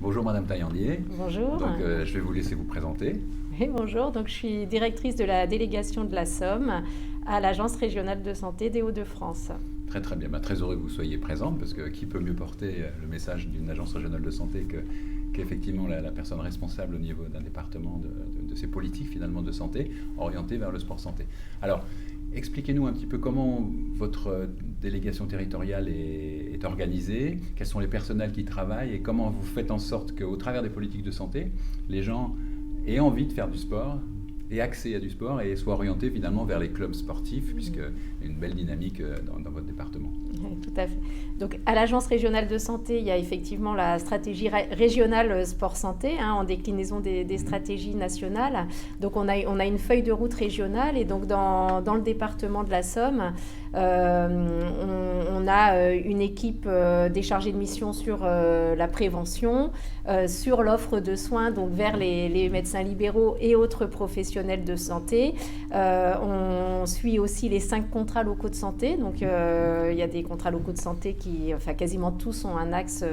Bonjour Madame Taillandier. Bonjour. Donc je vais vous laisser vous présenter. Oui, bonjour. Donc, je suis directrice de la délégation de la Somme à l'Agence régionale de santé des Hauts-de-France. Très très bien, très heureux que vous soyez présente parce que qui peut mieux porter le message d'une agence régionale de santé qu'effectivement la personne responsable au niveau d'un département de ces politiques finalement de santé orientées vers le sport santé. Alors, expliquez-nous un petit peu comment votre délégation territoriale est organisée, quels sont les personnels qui y travaillent et comment vous faites en sorte qu'au travers des politiques de santé, les gens aient envie de faire du sport et accès à du sport et soient orientés finalement vers les clubs sportifs puisqu'il y a une belle dynamique dans votre département. Oui, tout à fait. Donc, à l'Agence régionale de santé, il y a effectivement la stratégie régionale sport-santé en déclinaison des stratégies nationales. Donc, on a une feuille de route régionale et donc dans le département de la Somme, on a une équipe des chargés de mission sur la prévention, sur l'offre de soins donc vers les médecins libéraux et autres professionnels de santé. On suit aussi les 5 contrats locaux de santé. Donc, il y a des contrats locaux de santé qui, enfin quasiment tous ont un axe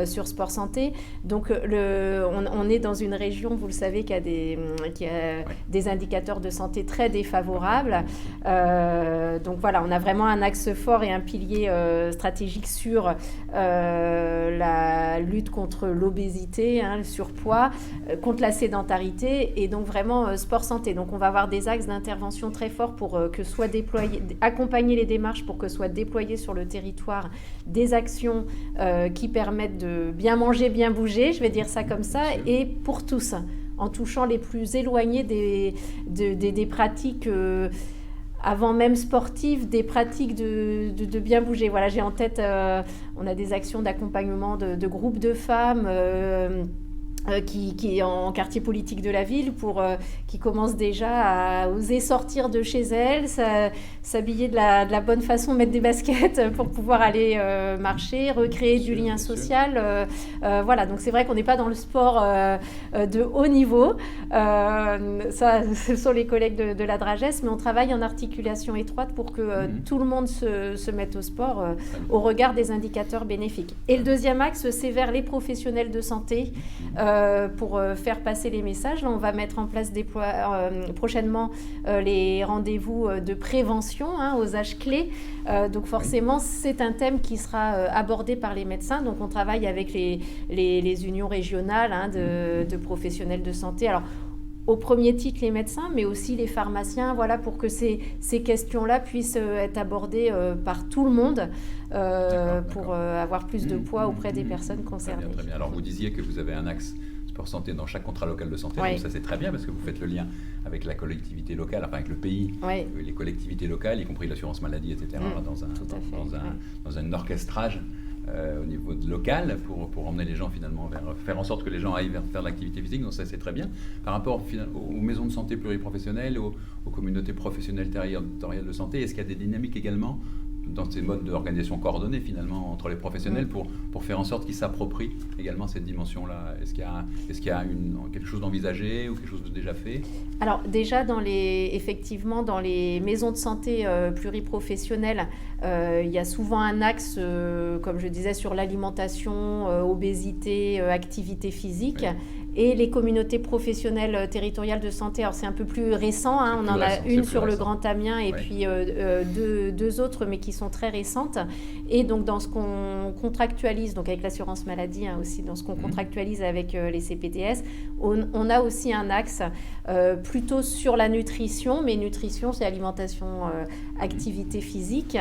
sur sport santé. Donc, on est dans une région, vous le savez, qui a des indicateurs de santé très défavorables. Donc voilà, on a vraiment un axe fort et un pilier stratégique sur la lutte contre l'obésité, le surpoids, contre la sédentarité et donc vraiment sport santé. Donc on va avoir des axes d'intervention très forts pour que soient déployés, accompagner les démarches pour que soient déployées sur le territoire des actions qui permettent de bien manger, bien bouger, je vais dire ça comme ça, et pour tous, en touchant les plus éloignés des pratiques avant même sportives, des pratiques de bien bouger. Voilà, j'ai en tête, on a des actions d'accompagnement de groupes de femmes qui est en quartier politique de la ville, qui commence déjà à oser sortir de chez elle, s'habiller de la bonne façon, mettre des baskets pour pouvoir aller marcher, recréer du lien social. Voilà, donc c'est vrai qu'on n'est pas dans le sport de haut niveau. Ça, ce sont les collègues de la Dragesse, mais on travaille en articulation étroite pour que tout le monde se mette au sport au regard des indicateurs bénéfiques. Et le deuxième axe, c'est vers les professionnels de santé. Pour faire passer les messages. Là, on va mettre en place prochainement les rendez-vous de prévention aux âges clés. Donc forcément, c'est un thème qui sera abordé par les médecins. Donc on travaille avec les unions régionales de professionnels de santé. Alors, au premier titre les médecins, mais aussi les pharmaciens, voilà, pour que ces questions-là puissent être abordées par tout le monde pour avoir plus de poids auprès des personnes concernées. Très bien. Alors vous disiez que vous avez un axe sport santé dans chaque contrat local de santé, donc ça c'est très bien parce que vous faites le lien avec la collectivité locale, enfin avec le pays, les collectivités locales, y compris l'assurance maladie, etc., dans un orchestrage au niveau local pour emmener les gens finalement faire en sorte que les gens aillent vers faire de l'activité physique, donc ça c'est très bien. Par rapport aux maisons de santé pluriprofessionnelles, aux communautés professionnelles territoriales de santé, est-ce qu'il y a des dynamiques également dans ces modes d'organisation coordonnée finalement entre les professionnels pour faire en sorte qu'ils s'approprient également cette dimension-là? Est-ce qu'il y a quelque chose d'envisagé ou quelque chose de déjà fait? Alors déjà, effectivement, dans les maisons de santé pluriprofessionnelles, il y a souvent un axe, comme je disais, sur l'alimentation, obésité, activité physique. Oui. Et les communautés professionnelles territoriales de santé, alors c'est un peu plus récent, on en a une sur le Grand Amiens et puis deux autres, mais qui sont très récentes. Et donc dans ce qu'on contractualise, donc avec l'assurance maladie aussi, dans ce qu'on contractualise avec les CPTS, on a aussi un axe plutôt sur la nutrition, mais nutrition c'est alimentation, activité physique.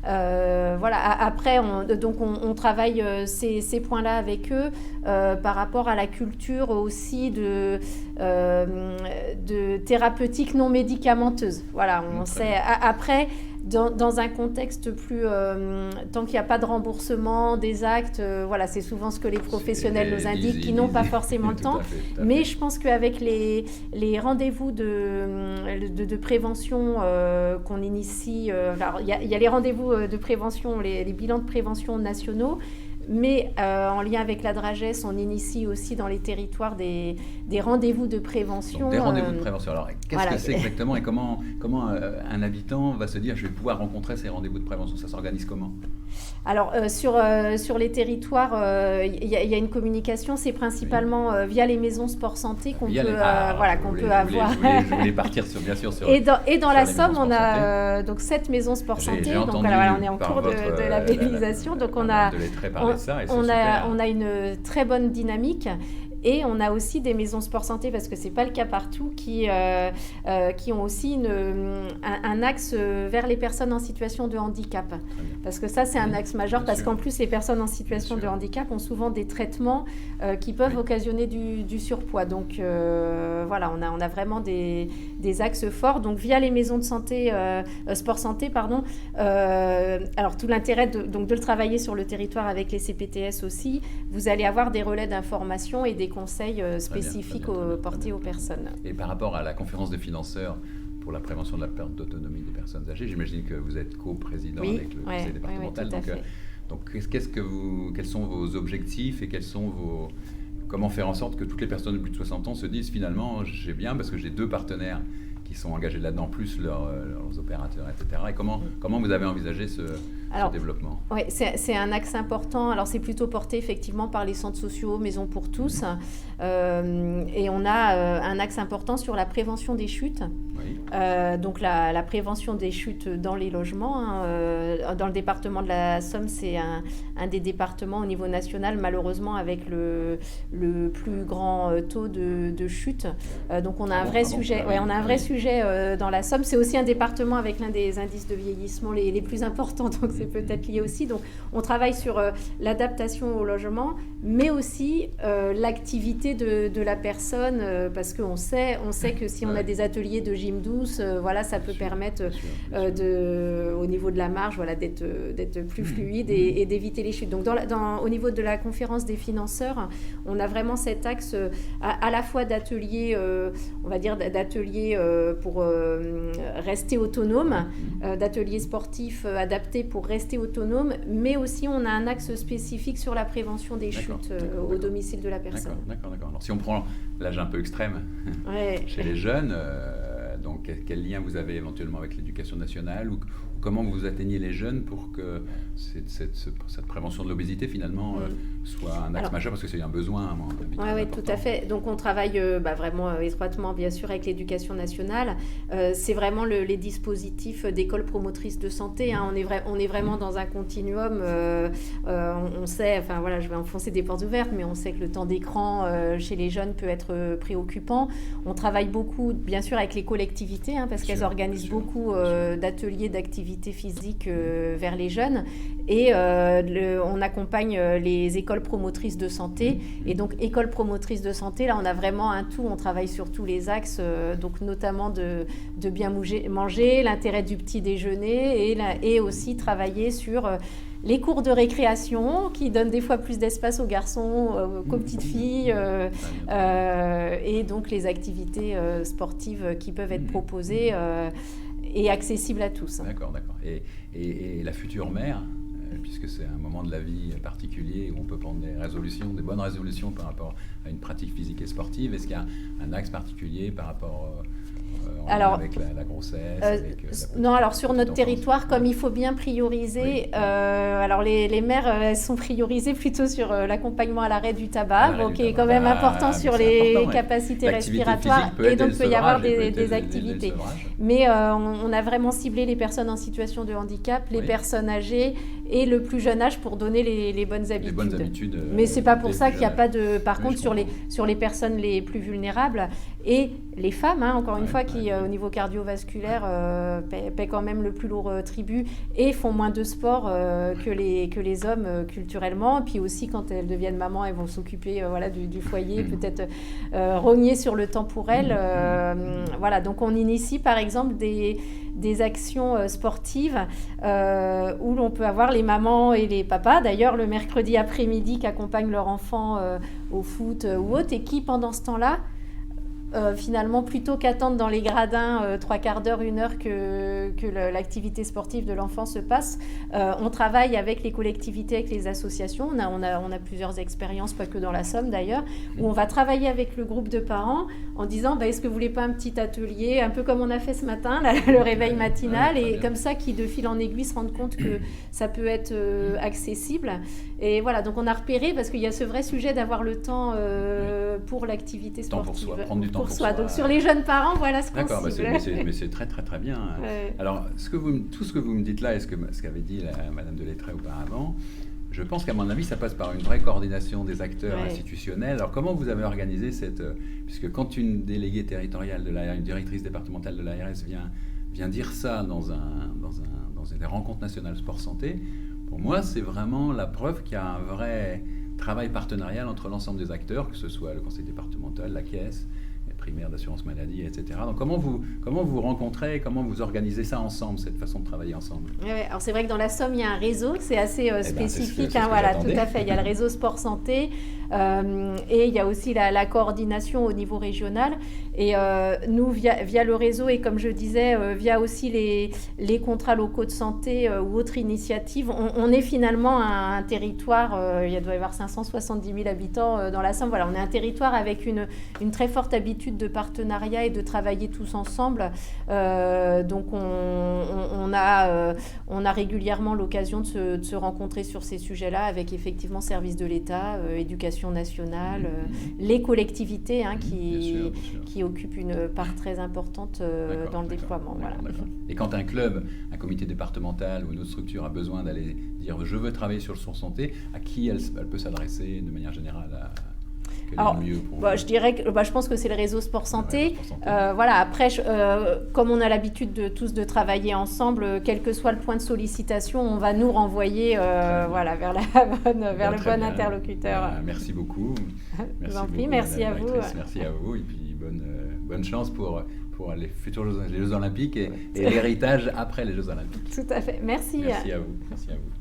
Voilà. Après, on travaille ces points-là avec eux par rapport à la culture aussi de thérapeutique non médicamenteuse. Voilà, on sait. Après, dans un contexte plus... tant qu'il n'y a pas de remboursement des actes, voilà, c'est souvent ce que les professionnels nous indiquent, qui n'ont pas forcément le temps. Mais je pense qu'avec les rendez-vous de prévention qu'on initie... il y a les rendez-vous de prévention, les bilans de prévention nationaux, mais en lien avec la Drages, on initie aussi dans les territoires des rendez-vous de prévention. Donc, des rendez-vous de prévention. Alors, qu'est-ce que c'est exactement et comment un habitant va se dire je vais pouvoir rencontrer ces rendez-vous de prévention? Ça s'organise comment? Alors, sur les territoires, il y a une communication, c'est principalement via les maisons sport-santé qu'on peut avoir. Je voulais partir bien sûr sur. Et dans la Somme, on a donc 7 maisons sport-santé. Donc voilà, on est en cours de labellisation. Donc on a une très bonne dynamique. Et on a aussi des maisons sport-santé, parce que ce n'est pas le cas partout, qui ont aussi un axe vers les personnes en situation de handicap. Parce que ça, c'est un axe majeur, parce qu'en plus, les personnes en situation de handicap ont souvent des traitements qui peuvent occasionner du surpoids. Donc voilà, on a vraiment des axes forts. Donc via les maisons de santé, sport-santé, pardon. Alors tout l'intérêt de le travailler sur le territoire avec les CPTS aussi, vous allez avoir des relais d'information et des conseils spécifiques portés aux personnes. Et par rapport à la conférence des financeurs pour la prévention de la perte d'autonomie des personnes âgées, j'imagine que vous êtes co-président avec le conseil départemental. Donc quels sont vos objectifs et comment faire en sorte que toutes les personnes de plus de 60 ans se disent finalement j'ai bien parce que j'ai 2 partenaires qui sont engagés là-dedans, plus leurs opérateurs, etc. Et comment vous avez envisagé ce développement? Oui, c'est un axe important. Alors, c'est plutôt porté effectivement par les centres sociaux, Maison pour tous. Et on a un axe important sur la prévention des chutes. Oui. Donc, la prévention des chutes dans les logements. Dans le département de la Somme, c'est un des départements au niveau national, malheureusement, avec le plus grand taux de chute. Donc, on a un vrai sujet. Ouais, on a un vrai sujet dans la Somme. C'est aussi un département avec l'un des indices de vieillissement les plus importants, donc c'est peut-être lié aussi. Donc on travaille sur l'adaptation au logement, mais aussi l'activité de la personne, parce qu'on sait que si on a des ateliers de gym douce, ça peut permettre au niveau de la marge, d'être plus fluide et d'éviter les chutes. Donc au niveau de la conférence des financeurs, on a vraiment cet axe à la fois d'ateliers, on va dire d'ateliers pour rester autonome, d'ateliers sportifs adaptés pour rester autonome, mais aussi on a un axe spécifique sur la prévention des chutes au domicile de la personne. D'accord. Alors si on prend l'âge un peu extrême chez les jeunes, donc quel lien vous avez éventuellement avec l'éducation nationale ou comment vous atteignez les jeunes pour que cette prévention de l'obésité finalement soit un axe majeur, parce que c'est un besoin. Oui, tout à fait. Donc on travaille vraiment étroitement bien sûr avec l'éducation nationale. C'est vraiment les dispositifs d'écoles promotrices de santé. On est vraiment dans un continuum. On sait, je vais enfoncer des portes ouvertes, mais on sait que le temps d'écran chez les jeunes peut être préoccupant. On travaille beaucoup bien sûr avec les collectivités, parce qu'elles organisent beaucoup d'ateliers d'activités physiques vers les jeunes, et on accompagne les écoles promotrices de santé. Et donc écoles promotrices de santé, là on a vraiment un tout, on travaille sur tous les axes, donc notamment de bien manger, l'intérêt du petit déjeuner, et aussi travailler sur les cours de récréation qui donnent des fois plus d'espace aux garçons qu'aux petites filles, et donc les activités sportives qui peuvent être proposées et accessibles à tous. D'accord. Et la future mère, puisque c'est un moment de la vie particulier où on peut prendre des bonnes résolutions par rapport à une pratique physique et sportive, est-ce qu'il y a un axe particulier par rapport avec la grossesse Non, alors sur notre territoire, comme il faut bien prioriser, alors les mères, elles sont priorisées plutôt sur l'accompagnement à l'arrêt du tabac, qui est quand même important sur les capacités respiratoires, et donc il peut y avoir des activités. Mais on a vraiment ciblé les personnes en situation de handicap, les personnes âgées et le plus jeune âge pour donner les bonnes habitudes. Mais c'est pas pour ça qu'il n'y a pas de... Par contre, sur les personnes les plus vulnérables et les femmes, encore une fois, qui au niveau cardiovasculaire paient quand même le plus lourd tribut et font moins de sport que les hommes culturellement. Et puis aussi, quand elles deviennent mamans, elles vont s'occuper du foyer, peut-être rogner sur le temps pour elles. Donc on initie par exemple des actions sportives où l'on peut avoir les mamans et les papas, d'ailleurs le mercredi après-midi, qui accompagnent leur enfant au foot ou autre, et qui pendant ce temps-là finalement, plutôt qu'attendre dans les gradins 3/4 d'heure, 1 heure que l'activité sportive de l'enfant se passe, on travaille avec les collectivités, avec les associations. On a plusieurs expériences, pas que dans la Somme d'ailleurs, où on va travailler avec le groupe de parents en disant est-ce que vous voulez pas un petit atelier, un peu comme on a fait ce matin, le réveil matinal, et comme ça, qui de fil en aiguille se rendent compte que ça peut être accessible. Et voilà, donc on a repéré, parce qu'il y a ce vrai sujet d'avoir le temps pour l'activité sportive. Temps pour soi, prendre du temps pour soi. Donc sur les jeunes parents, voilà ce qu'on cible. D'accord, mais c'est très très très bien. Ouais. Alors, tout ce que vous me dites là, et ce qu'avait dit Madame Delettré auparavant, je pense qu'à mon avis, ça passe par une vraie coordination des acteurs institutionnels. Alors, comment vous avez organisé puisque quand une déléguée territoriale de l'ARS, une directrice départementale de l'ARS vient dire ça dans des rencontres nationales sport-santé, pour moi, c'est vraiment la preuve qu'il y a un vrai travail partenarial entre l'ensemble des acteurs, que ce soit le conseil départemental, la caisse, les primaires d'assurance maladie, etc. Donc comment vous rencontrez, comment vous organisez ça ensemble, cette façon de travailler ensemble? Alors c'est vrai que dans la Somme, il y a un réseau, c'est assez spécifique. C'est voilà, tout à fait. Il y a le réseau sport santé et il y a aussi la coordination au niveau régional. Et nous, via le réseau, et comme je disais, via aussi les contrats locaux de santé ou autres initiatives, on est finalement un territoire, il doit y avoir 570 000 habitants dans la Somme. Voilà, on est un territoire avec une très forte habitude de partenariat et de travailler tous ensemble. Donc on a régulièrement l'occasion de se rencontrer sur ces sujets-là avec effectivement services de l'État, éducation nationale, les collectivités qui occupent une part très importante dans le déploiement. Voilà. Et quand un club, un comité départemental ou une autre structure a besoin d'aller dire je veux travailler sur le sport santé, à qui elle peut s'adresser de manière générale Alors, je dirais que je pense que c'est le réseau sport santé. Voilà, après, comme on a l'habitude de travailler ensemble, quel que soit le point de sollicitation, on va nous renvoyer vers le bon interlocuteur. Merci beaucoup. Merci à vous. Merci à vous et puis bonne chance pour les futurs Jeux Olympiques et l'héritage après les Jeux Olympiques. Tout à fait. Merci. Merci à vous.